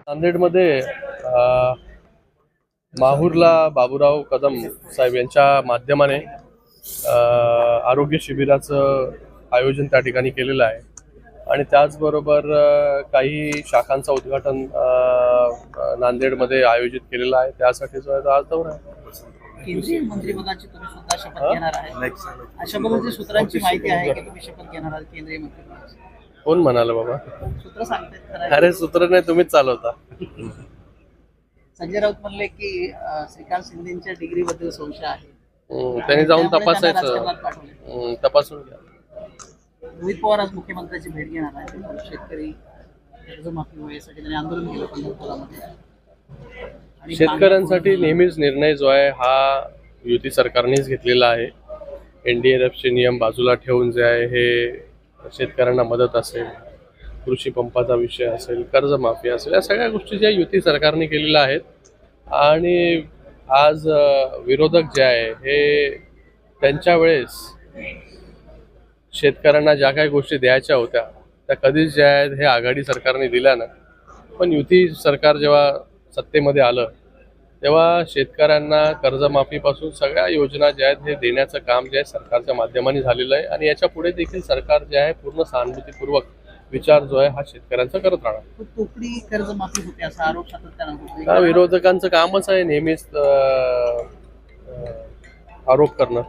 नांदेडमध्ये माहूरला बाबूराव कदम साहेब यांच्या माध्यमाने आरोग्य शिबिराचं आयोजन त्या ठिकाणी केलेलं आहे आणि त्याचबरोबर काही शाखांचं उद्घाटन नांदेडमध्ये आयोजित केलेलं आहे. त्यासाठी जो आहे आज दौरा आहे. केंद्रीय मंत्रिपदाची तुम्ही सुद्धा शपथ घेणार आहे. अशा पद्धतीच्या सूत्रांची माहिती आहे की तुम्ही शपथ घेणार आहात केंद्रीय मंत्रिपदाची. कोण म्हणाल बाबा? सूत्र सांगतात. अरे सूत्र नाही, तुम्हीच चालवता. संजय राऊत म्हणले की श्रीकांत शिंदेच्या डिग्री बद्दल संशय आहे. त्यांनी जाऊन तपासायचं, तपासून घ्या. रोहित पवार आज मुख्यमंत्र्यांची भेट घेणार आहे. शेतकरी कर्जमाफी व्हायसाठी त्यांनी आंदोलन केलं पंढरपुरामध्ये. शेतकऱ्यांसाठी नेहमीच निर्णय जो आहे हा युती सरकारनेच घेतलेला आहे. NDRFचे नियम बाजूला ठेवून जे आहे हे शेतकऱ्यांना मदत असेल, कृषी पंपाचा विषय असेल, कर्जमाफी असेल, या सगळ्या गोष्टी ज्या युती सरकारने केलेल्या आहेत. आणि आज विरोधक जे आहे हे त्यांच्या वेळेस शेतकऱ्यांना ज्या काही गोष्टी द्यायच्या होत्या त्या कधीच ज्या आहेत हे आघाडी सरकारने दिल्या ना. पण युती सरकार जेव्हा सत्तेमध्ये आलं तेव्हा शेतकऱ्यांना कर्जमाफीपासून सगळ्या योजना ज्या आहेत हे देण्याचं काम जे आहे सरकारच्या माध्यमाने झालेलं आहे. आणि याच्या पुढे देखील सरकार जे आहे पूर्ण सहानुभूतीपूर्वक विचार जो आहे हा शेतकऱ्यांचा करत राहणार. कोकडी कर्जमाफी होते असा आरोप सातत्यानं विरोधकांचं कामच आहे नेहमीच आरोप करणं.